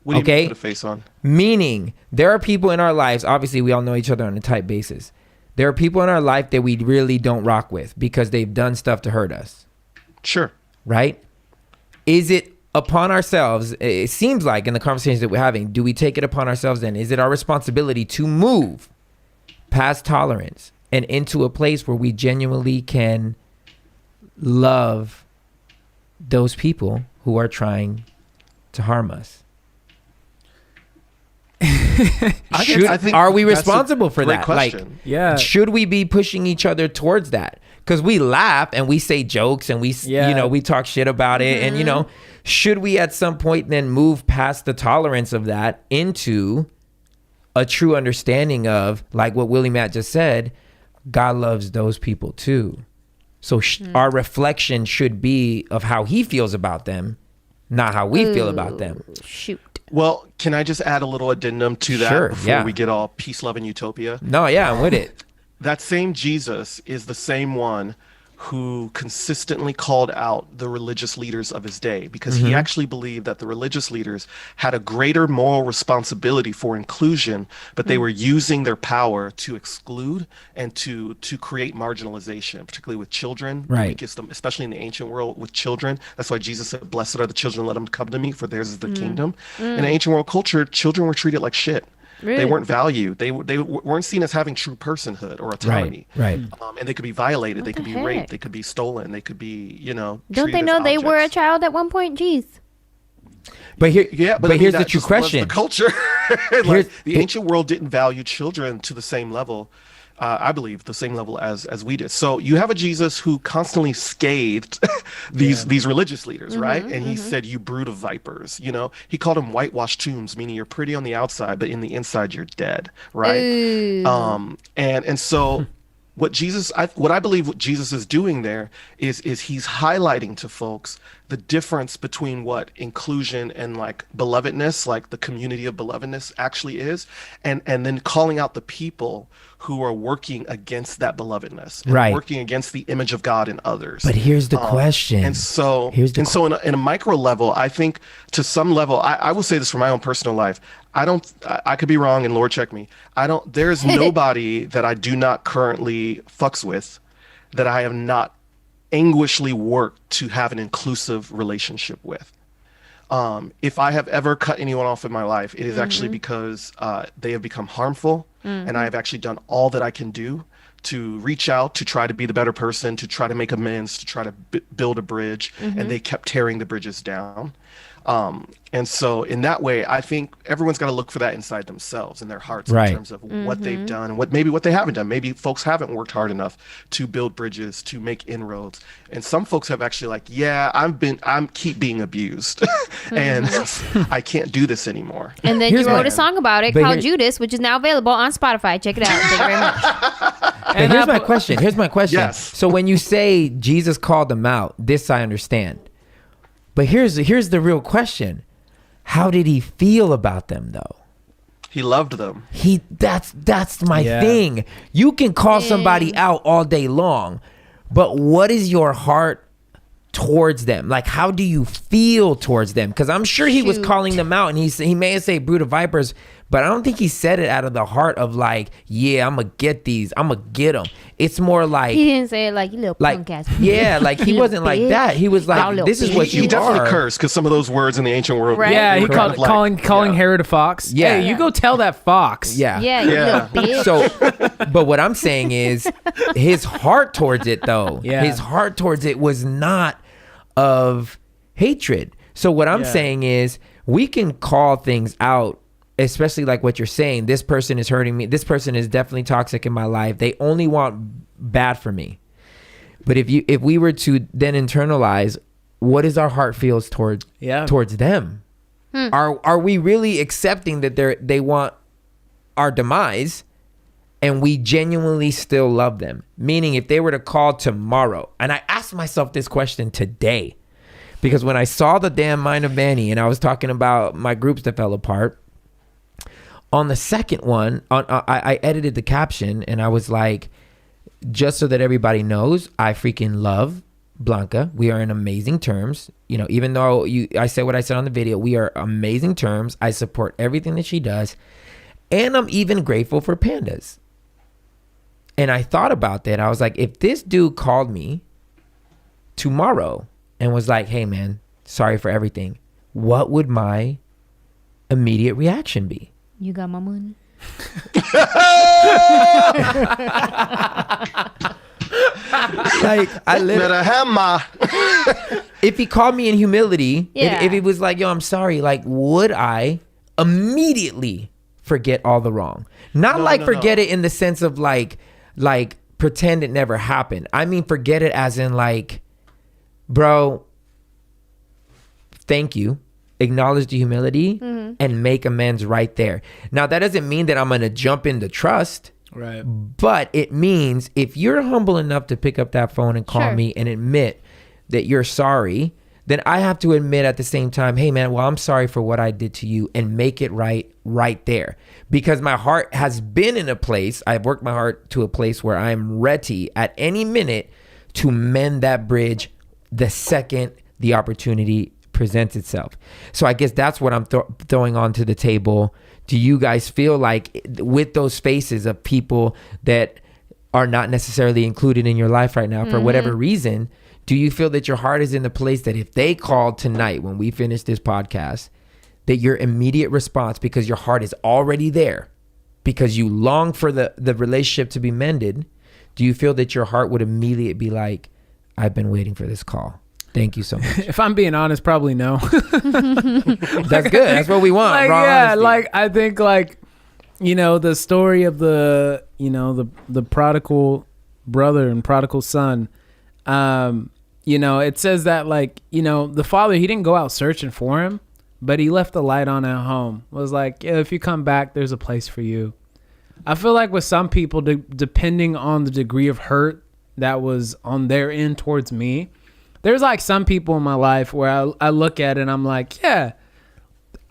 What do you mean put a face on?
Meaning, there are people in our lives, obviously we all know each other on a tight basis. There are people in our life that we really don't rock with because they've done stuff to hurt us.
Sure.
Right? Is it upon ourselves, it seems like in the conversations that we're having, do we take it upon ourselves then? Is it our responsibility to move past tolerance and into a place where we genuinely can love those people who are trying to harm us?
I think
are we responsible for that?
Question.
Like, should we be pushing each other towards that? because we laugh and we say jokes and we we talk shit about it. And should we at some point then move past the tolerance of that into a true understanding of, like what Willie Matt just said, God loves those people too. So our reflection should be of how he feels about them, not how we feel about them.
Shoot.
Well, can I just add a little addendum to that before we get all peace, love, and utopia?
No, yeah, I'm with it.
That same Jesus is the same one who consistently called out the religious leaders of his day, because he actually believed that the religious leaders had a greater moral responsibility for inclusion, but they were using their power to exclude and to create marginalization, particularly with children,
right?
Especially in the ancient world with children. That's why Jesus said, "Blessed are the children, let them come to me, for theirs is the kingdom." In the ancient world culture, children were treated like shit. Really? They weren't valued. They weren't seen as having true personhood or autonomy.
Right.
And they could be violated. They could be raped. They could be stolen. They could be,
Don't they know they were a child at one point? Jeez.
But here's the true question.
The culture, the ancient world didn't value children to the same level. I believe the same level as we did. So you have a Jesus who constantly scathed these religious leaders, right? And he said, "You brood of vipers." He called them whitewashed tombs, meaning you're pretty on the outside, but in the inside you're dead, right? And so what I believe what Jesus is doing there is he's highlighting to folks the difference between what inclusion and like belovedness, like the community of belovedness actually is, and then calling out the people who are working against that belovedness, and working against the image of God in others.
But here's the question.
And so in a micro level, I think to some level, I will say this from my own personal life. I could be wrong, and Lord check me. There's nobody that I do not currently fucks with that I have not anguishly worked to have an inclusive relationship with. If I have ever cut anyone off in my life, it is actually because they have become harmful, and I have actually done all that I can do to reach out, to try to be the better person, to try to make amends, to try to build a bridge, and they kept tearing the bridges down. And so in that way, I think everyone's got to look for that inside themselves, in their hearts, in terms of what they've done and what they haven't done. Maybe folks haven't worked hard enough to build bridges, to make inroads. And some folks have actually like, I'm keep being abused and I can't do this anymore.
And then you wrote a song about it called Judas, which is now available on Spotify. Check it out. Thank you very much.
And here's my question.
Yes.
So when you say Jesus called them out, this I understand. But here's the real question. How did he feel about them though?
He loved them.
That's my thing. You can call somebody out all day long, but what is your heart towards them? Like, how do you feel towards them? Because I'm sure he was calling them out, and he may have said brood of vipers, but I don't think he said it out of the heart of like, yeah, I'm gonna get these, I'm gonna get them. It's more like
he didn't say it like, you little punk ass.
Yeah, like he wasn't like that. He was like, this is what you are.
He definitely cursed, because some of those words in the ancient world.
Right.
Yeah, he calling Herod a fox.
Yeah,
hey, you go tell that fox.
Yeah, you little bitch.
So, but what I'm saying is, his heart towards it though, his heart towards it was not of hatred. So what I'm saying is, we can call things out, especially like what you're saying. This person is hurting me. This person is definitely toxic in my life. They only want bad for me. But if we were to then internalize, what is our heart feels towards them? Are we really accepting that they want our demise, and we genuinely still love them? Meaning, if they were to call tomorrow, and I asked myself this question today, because when I saw the damn Mind of Manny and I was talking about my groups that fell apart, on the second one, I edited the caption and I was like, just so that everybody knows, I freaking love Blanca. We are in amazing terms. Even though I said what I said on the video, we are amazing terms. I support everything that she does. And I'm even grateful for pandas. And I thought about that. I was like, if this dude called me tomorrow and was like, hey man, sorry for everything, what would my immediate reaction be?
You got my money.
Like, if he called me in humility, if he was like, yo, I'm sorry, like, would I immediately forget all the wrong? Not forget it in the sense of like pretend it never happened. I mean, forget it as in like, bro, thank you. Acknowledge the humility and make amends right there. Now, that doesn't mean that I'm going to jump into trust.
Right.
But it means if you're humble enough to pick up that phone and call me and admit that you're sorry, then I have to admit at the same time, hey man, well, I'm sorry for what I did to you, and make it right there. Because my heart has been in a place, I've worked my heart to a place where I'm ready at any minute to mend that bridge the second the opportunity presents itself. So I guess that's what I'm throwing onto the table. Do you guys feel like with those faces of people that are not necessarily included in your life right now for whatever reason, do you feel that your heart is in the place that if they called tonight when we finish this podcast, that your immediate response, because your heart is already there, because you long for the relationship to be mended, do you feel that your heart would immediately be like, I've been waiting for this call? Thank you so much.
If I'm being honest, probably no.
That's good. That's what we want.
Like,
raw
yeah,
honesty.
like I think like, you know, the story of the, you know, the prodigal brother and prodigal son, you know, it says that like, you know, the father, he didn't go out searching for him, but he left the light on at home. Was like, yeah, if you come back, there's a place for you. I feel like with some people, depending on the degree of hurt that was on their end towards me, there's like some people in my life where I look at it and I'm like, yeah,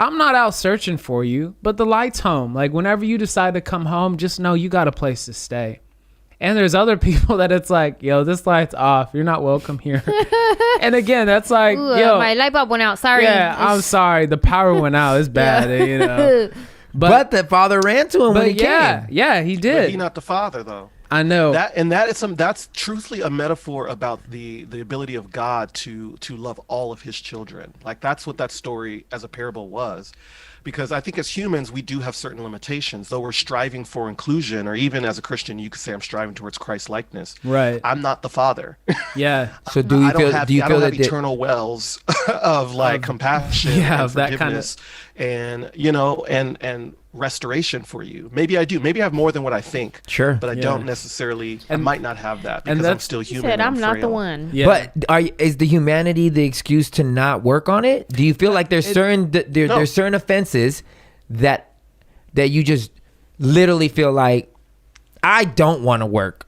I'm not out searching for you, but the light's home. Like whenever you decide to come home, just know you got a place to stay. And there's other people that it's like, yo, this light's off. You're not welcome here. And again, that's like,
Ooh,
yo,
my light bulb went out. Sorry.
yeah, I'm sorry. The power went out. It's bad, you know.
But the father ran to him when he came.
Yeah, he
But
did.
he not the father though.
I know.
That's truthfully a metaphor about the ability of God to love all of his children. Like that's what that story as a parable was. Because I think as humans, we do have certain limitations, though we're striving for inclusion, or even as a Christian, you could say I'm striving towards Christ likeness.
Right.
I'm not the father.
Yeah.
So do you
I don't
feel?
have,
Do you
I
feel
don't
that
have eternal wells of like compassion and
of that kind of-
forgiveness and, you know, and restoration for you? Maybe I do. Maybe I have more than what I think.
Sure.
But I don't necessarily, I might not have that because I'm
that's-
still
He
human.
said, I'm
and
not the
frail.
one.
Yeah.
But is the humanity the excuse to not work on it? Do you feel like there's there's certain offenses that you just literally feel like I don't want to work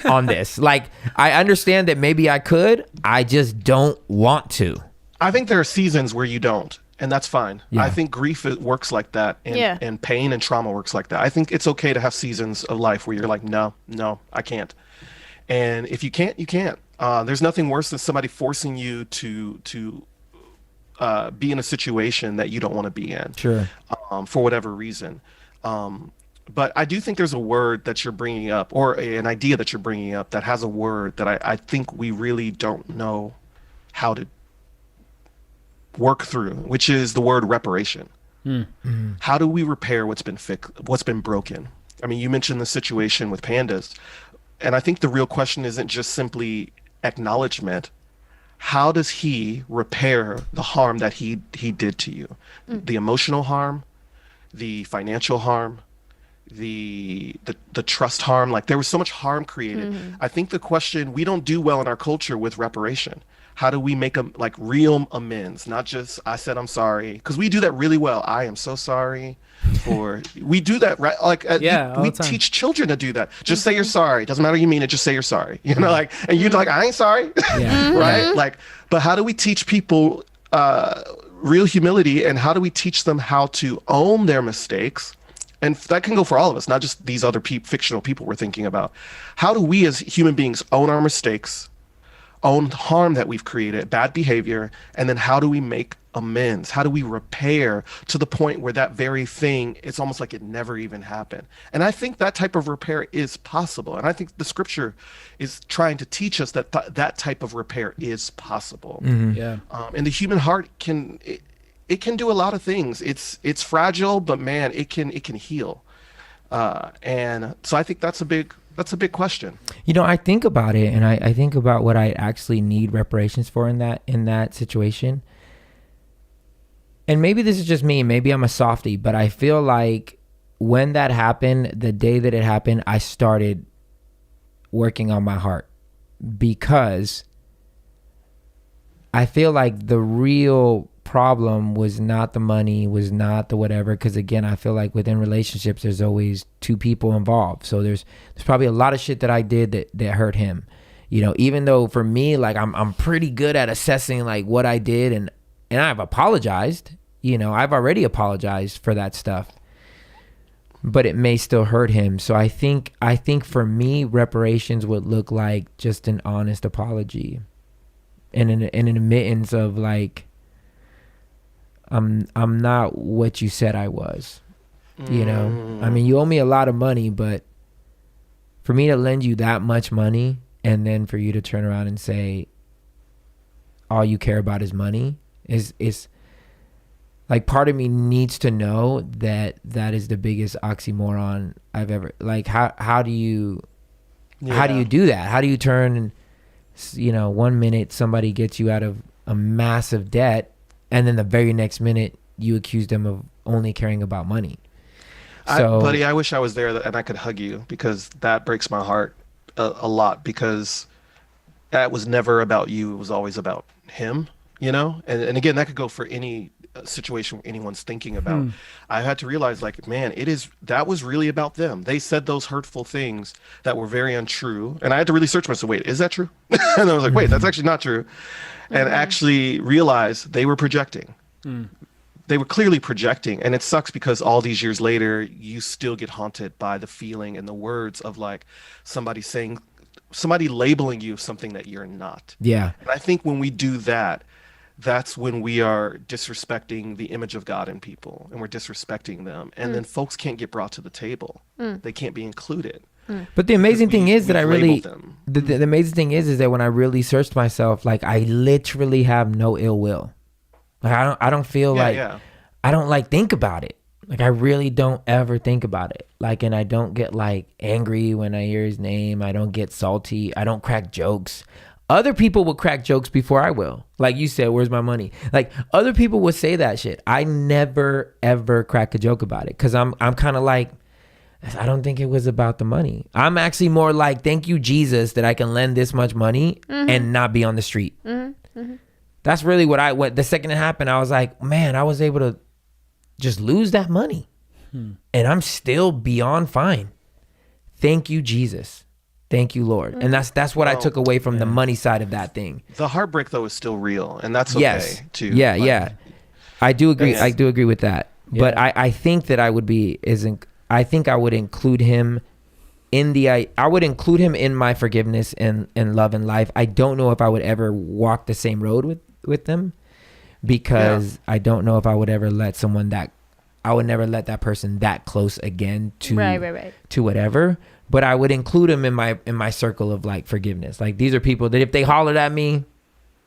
on this? Like I understand that maybe I could, I just don't want to.
I think there are seasons where you don't, and that's fine.
Yeah.
I think grief works like that, and pain and trauma works like that. I think it's okay to have seasons of life where you're like, no, I can't. And if you can't, you can't. There's nothing worse than somebody forcing you to be in a situation that you don't want to be in.
Sure.
For whatever reason. But I do think there's a word that you're bringing up, or an idea that you're bringing up that has a word that I think we really don't know how to work through, which is the word reparation. Mm-hmm. How do we repair what's been broken? I mean, you mentioned the situation with pandas, and I think the real question isn't just simply acknowledgement. How does he repair the harm that he did to you? The emotional harm, the financial harm, the trust harm. Like there was so much harm created. I think the question, we don't do well in our culture with reparation. How do we make like real amends? Not just I said I'm sorry, because we do that really well. I am so sorry for. We do that right. Like we teach children to do that. Just say you're sorry. Doesn't matter you mean it. Just say you're sorry. You know, like, and you're like I ain't sorry, right? Like, but how do we teach people real humility, and how do we teach them how to own their mistakes? And that can go for all of us, not just these other fictional people we're thinking about. How do we as human beings own our mistakes, own harm that we've created, bad behavior, and then how do we make amends? How do we repair to the point where that very thing, it's almost like it never even happened? And I think that type of repair is possible. And I think the scripture is trying to teach us that that type of repair is possible.
Mm-hmm.
Yeah.
And the human heart it can do a lot of things. It's fragile, but man, it can heal. And so I think that's a big question.
You know, I think about it, and I think about what I actually need reparations for in that situation. And maybe this is just me, maybe I'm a softie, but I feel like when that happened, the day that it happened, I started working on my heart, because I feel like the real problem was not the money, was not the whatever. Because again, I feel like within relationships, there's always two people involved. So there's probably a lot of shit that I did that hurt him. You know, even though for me, like I'm pretty good at assessing like what I did, and I've apologized. You know, I've already apologized for that stuff, but it may still hurt him. So I think for me, reparations would look like just an honest apology, and an admittance of like, I'm not what you said I was. You know, I mean, you owe me a lot of money, but for me to lend you that much money, and then for you to turn around and say all you care about is money, is like, part of me needs to know that is the biggest oxymoron I've ever, like, how do you do that? How do you turn, you know, 1 minute somebody gets you out of a massive debt, and then the very next minute you accuse them of only caring about money? So,
buddy, I wish I was there and I could hug you, because that breaks my heart a lot, because that was never about you. It was always about him, you know? And again, that could go for any situation where anyone's thinking about. I had to realize, like, man, that was really about them. They said those hurtful things that were very untrue. And I had to really search myself, wait, is that true? And I was like, wait, that's actually not true. And actually realize they were projecting. They were clearly projecting. And it sucks, because all these years later, you still get haunted by the feeling and the words of like somebody labeling you something that you're not.
Yeah.
And I think when we do that, that's when we are disrespecting the image of God in people, and we're disrespecting them. And then folks can't get brought to the table. They can't be included.
But the amazing thing is that the amazing thing is that when I really searched myself, like, I literally have no ill will. Like, I don't feel I don't like think about it. Like, I really don't ever think about it. Like, and I don't get like angry when I hear his name. I don't get salty. I don't crack jokes. Other people will crack jokes before I will. Like you said, where's my money? Like, other people will say that shit. I never ever crack a joke about it, because I'm kind of like, I don't think it was about the money. I'm actually more like, thank you, Jesus, that I can lend this much money and not be on the street. That's really what the second it happened, I was like, man, I was able to just lose that money and I'm still beyond fine. Thank you, Jesus. Thank you, Lord. And that's what I took away from the money side of that thing.
The heartbreak, though, is still real, and that's okay too.
Yeah,
like,
yeah. I do agree. I do agree with that. Yeah. But I think that I would include him I would include him in my forgiveness and love and life. I don't know if I would ever walk the same road with them, because I don't know if I would ever let I would never let that person that close again to to whatever. But I would include him in my circle of like forgiveness. Like, these are people that if they hollered at me,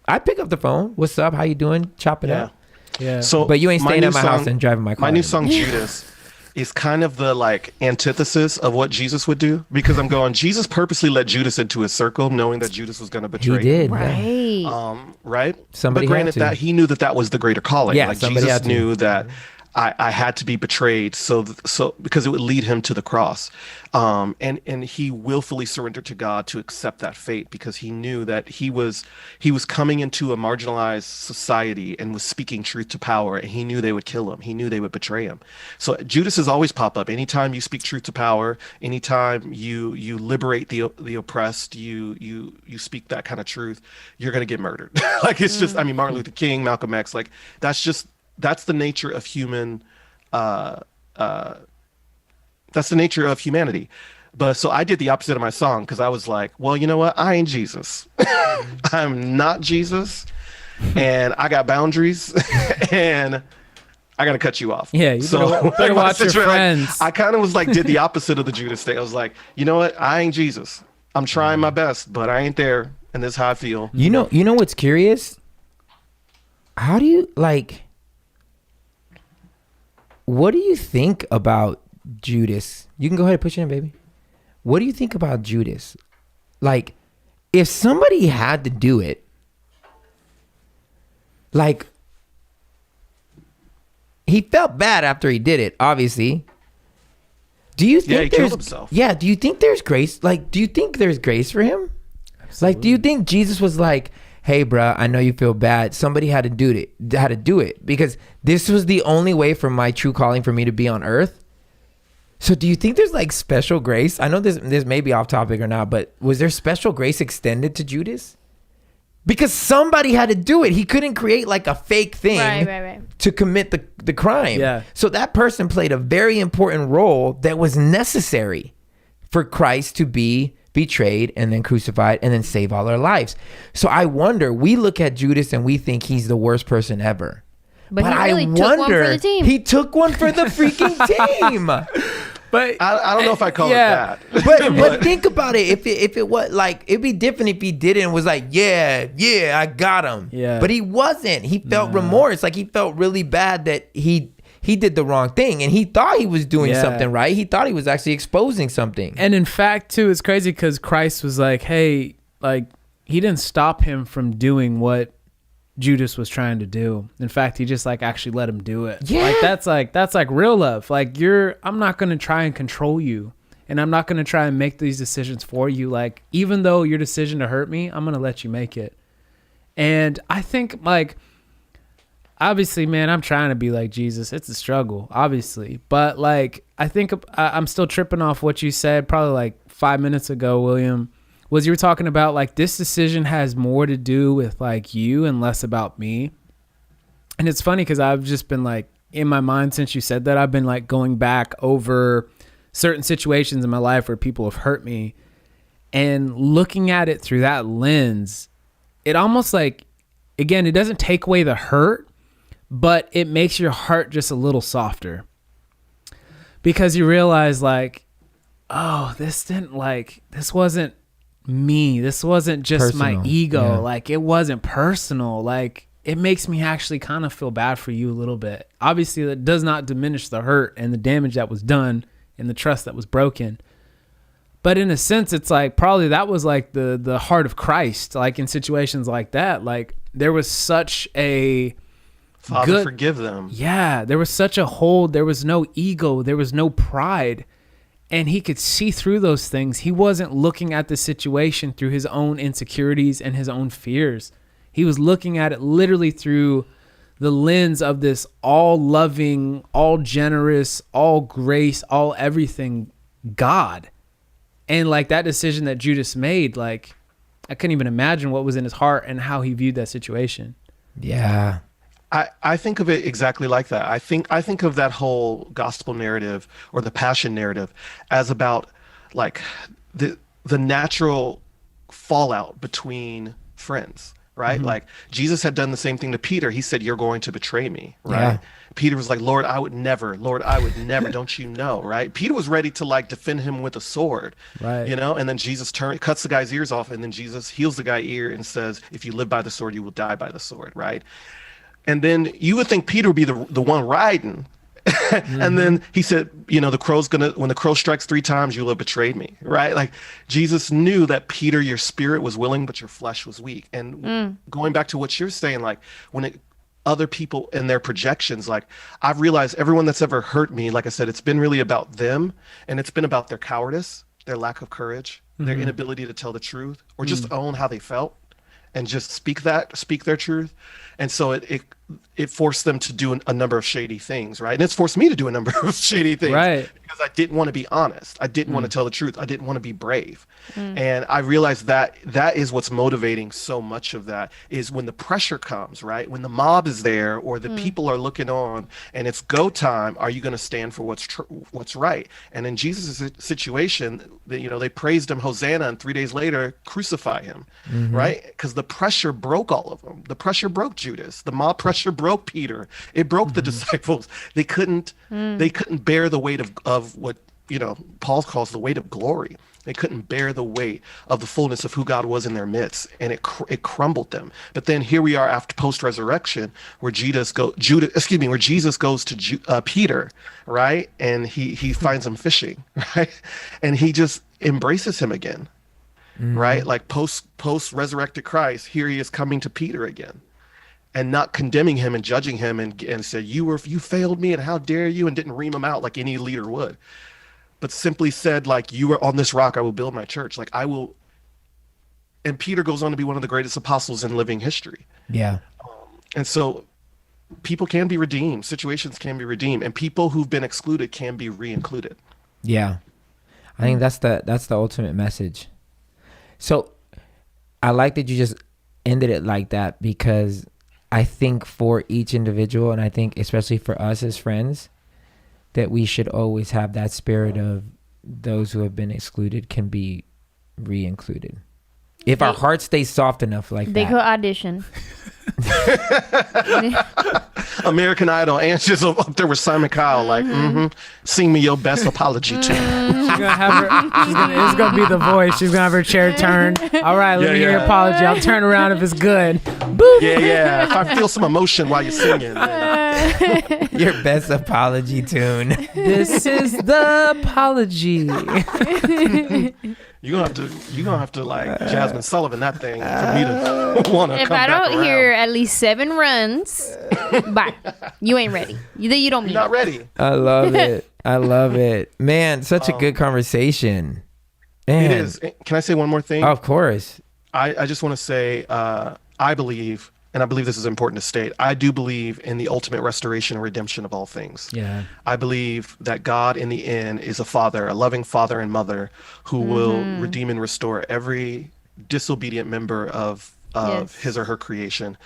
I'd pick up the phone. What's up? How you doing? Chop it up.
Yeah.
So,
but you ain't staying at my house and driving my car.
My new song, Judas, is kind of the like antithesis of what Jesus would do, because I'm going, Jesus purposely let Judas into his circle, knowing that Judas was going to betray him.
He did.
Right.
Right.
Somebody
but granted, that he knew that was the greater calling.
Yeah,
like,
somebody
Jesus knew that I had to be betrayed, so because it would lead him to the cross, and he willfully surrendered to God to accept that fate, because he knew that he was coming into a marginalized society and was speaking truth to power, and he knew they would kill him. He knew they would betray him. So Judas has always pop up anytime you speak truth to power, anytime you liberate the oppressed, you speak that kind of truth, you're gonna get murdered. Like, it's just, I mean, Martin Luther King, Malcolm X, like, that's the nature of that's the nature of humanity. But so I did the opposite of my song, because I was like, well, you know what? I ain't Jesus. I'm not Jesus. And I got boundaries and I got to cut you off.
Yeah. You better watch your friends.
Like, I kind of was like, did the opposite of the Judas thing. I was like, you know what? I ain't Jesus. I'm trying my best, but I ain't there. And this is how I feel.
You know what's curious? How do you what do you think about Judas? You can go ahead and push it in, baby. What do you think about Judas? Like, if somebody had to do it, like, he felt bad after he did it, obviously. Do you
Yeah, he
think
killed
there's
himself.
Yeah, do you think there's grace? Like, do you think there's grace for him? Like, do you think Jesus was like, hey, bruh, I know you feel bad. Somebody had to do it because this was the only way for my true calling for me to be on earth. So do you think there's like special grace? I know this may be off topic or not, but was there special grace extended to Judas? Because somebody had to do it. He couldn't create like a fake thing
Right.
to commit the crime.
Yeah.
So that person played a very important role that was necessary for Christ to be betrayed and then crucified and then save all our lives. So I wonder, we look at Judas and we think he's the worst person ever.
But he really took one for the team.
He took one for the freaking team.
But
I don't know if I call it
yeah.
that.
But think about it. If it was like, it'd be different if he did it and was like, yeah, I got him.
Yeah.
But he wasn't. He felt remorse. Like he felt really bad that he did the wrong thing and he thought he was doing something right. He thought he was actually exposing something.
And in fact, too, it's crazy because Christ was like, hey, like he didn't stop him from doing what Judas was trying to do. In fact, he just like actually let him do it.
Yeah.
That's like real love. Like I'm not going to try and control you and I'm not going to try and make these decisions for you. Like, even though your decision to hurt me, I'm going to let you make it. And I think like, obviously, man, I'm trying to be like Jesus. It's a struggle, obviously. But like, I think I'm still tripping off what you said probably like 5 minutes ago, William, was you were talking about like this decision has more to do with like you and less about me. And it's funny because I've just been like in my mind since you said that, I've been like going back over certain situations in my life where people have hurt me and looking at it through that lens. It almost like, again, it doesn't take away the hurt, but it makes your heart just a little softer because you realize like, oh, this wasn't me. This wasn't just
Personal.
my ego.
Yeah.
Like it wasn't personal. Like it makes me actually kind of feel bad for you a little bit. Obviously that does not diminish the hurt and the damage that was done and the trust that was broken. But in a sense, it's like probably that was like the heart of Christ. Like in situations like that, like there was such a
Father, forgive them.
Yeah, there was such a hold. There was no ego. There was no pride. And he could see through those things. He wasn't looking at the situation through his own insecurities and his own fears. He was looking at it literally through the lens of this all loving, all generous, all grace, all everything God. And like that decision that Judas made, like I couldn't even imagine what was in his heart and how he viewed that situation.
Yeah.
I think of it exactly like that. I think of that whole gospel narrative or the passion narrative as about like the natural fallout between friends, right?
Mm-hmm.
Like Jesus had done the same thing to Peter. He said, "You're going to betray me," right?
Yeah.
Peter was like, "Lord, I would never. Lord, I would never. Don't you know?" Right? Peter was ready to like defend him with a sword,
Right.
you know. And then Jesus cuts the guy's ears off, and then Jesus heals the guy's ear and says, "If you live by the sword, you will die by the sword," right? And then you would think Peter would be the one riding. And then he said, you know, when the crow strikes 3 times, you'll have betrayed me, right? Like Jesus knew that Peter, your spirit was willing, but your flesh was weak. And going back to what you're saying, like other people and their projections, like I've realized everyone that's ever hurt me, like I said, it's been really about them and it's been about their cowardice, their lack of courage, their inability to tell the truth or just own how they felt and just speak their truth. And so it forced them to do a number of shady things, right? And it's forced me to do a number of shady things,
Right?
Because I didn't want to be honest. I didn't want to tell the truth. I didn't want to be brave. And I realized that is what's motivating so much of that is when the pressure comes, right? When the mob is there or the people are looking on and it's go time, are you going to stand for what's right? And in Jesus' situation, they praised him, Hosanna, and 3 days later, crucify him, right? Because the pressure broke all of them. The pressure broke Judas. The mob pressure broke Peter. It broke the disciples. They couldn't bear the weight of what Paul calls the weight of glory. They couldn't bear the weight of the fullness of who God was in their midst, and it crumbled them. But then here we are after post-resurrection, where Jesus goes to Peter, right, and he finds him fishing, right, and he just embraces him again, right, like post-resurrected Christ. Here he is coming to Peter again, and not condemning him and judging him and said, you failed me and how dare you, and didn't ream him out like any leader would. but simply said, like, you are on this rock, I will build my church. Like, I will. And Peter goes on to be one of the greatest apostles in living history.
Yeah.
And so people can be redeemed, situations can be redeemed, and people who've been excluded can be re-included.
Yeah. I think that's the ultimate message. So I like that you just ended it like that, because I think for each individual, and I think especially for us as friends, that we should always have that spirit of those who have been excluded can be re-included. If our hearts stay soft enough like
they
that.
could audition.
American Idol, Angela's up there with Simon Cowell, like, sing me your best apology tune.
She's gonna have her. It's gonna be the voice. She's gonna have her chair turned. All right, let me hear your apology. I'll turn around if it's good. Boop.
Yeah. If I feel some emotion while you're singing.
Your best apology tune.
This is the apology.
You're gonna have to like Jasmine Sullivan that thing for me to want to
If
come
I
back
don't
around.
hear at least 7 runs, bye. You ain't ready. You don't mean
You're not ready.
I love it. I love it. Man, such a good conversation. Man.
It is. Can I say one more thing?
Of course.
I just want to say, I believe, and I believe this is important to state, I do believe in the ultimate restoration and redemption of all things.
Yeah.
I believe that God in the end is a father, a loving father and mother who will redeem and restore every disobedient member of his or her creation,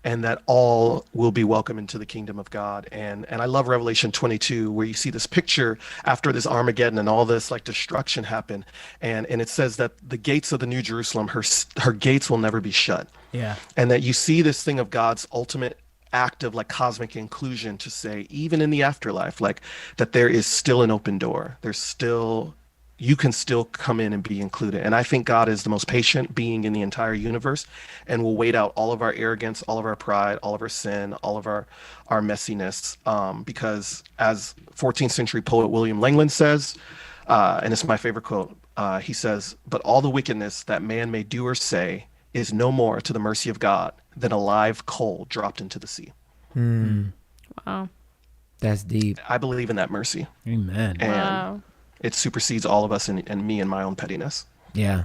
and that all will be welcome into the kingdom of God. And I love Revelation 22, where you see this picture after this Armageddon and all this like destruction happened, and it says that the gates of the New Jerusalem, her gates will never be shut.
Yeah.
And that you see this thing of God's ultimate act of like cosmic inclusion to say, even in the afterlife, like that there is still an open door. You can still come in and be included. And I think God is the most patient being in the entire universe and will wait out all of our arrogance, all of our pride, all of our sin, all of our messiness. Because as 14th century poet William Langland says, and it's my favorite quote, he says, "But all the wickedness that man may do or say is no more to the mercy of God than a live coal dropped into the sea."
Wow.
That's deep.
I believe in that mercy.
Amen.
And
Wow.
it supersedes all of us and me and my own pettiness.
Yeah.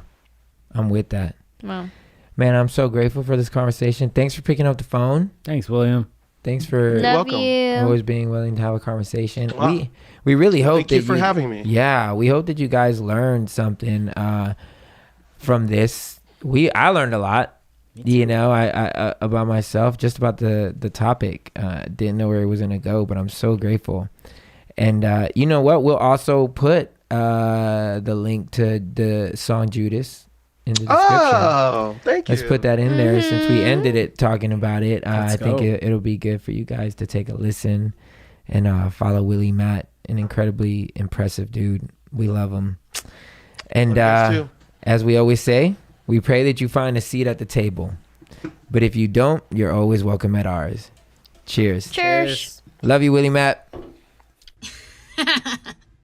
I'm with that.
Wow.
Man, I'm so grateful for this conversation. Thanks for picking up the phone.
Thanks, William.
Thanks for
Love
welcome.
you.
always being willing to have a conversation.
Wow.
We really hope
Thank you for having me.
Yeah, we hope that you guys learned something from this. I learned a lot. You know, I about myself, just about the topic. Didn't know where it was gonna go, but I'm so grateful. And you know what? We'll also put the link to the song Judas in the description.
Oh, thank you.
Let's put that in there since we ended it talking about it. I
Let's
think
go.
it'll be good for you guys to take a listen and follow Willie Matt, an incredibly impressive dude. We love him. And as we always say, we pray that you find a seat at the table. But if you don't, you're always welcome at ours. Cheers.
Cheers.
Love you, Willie Matt.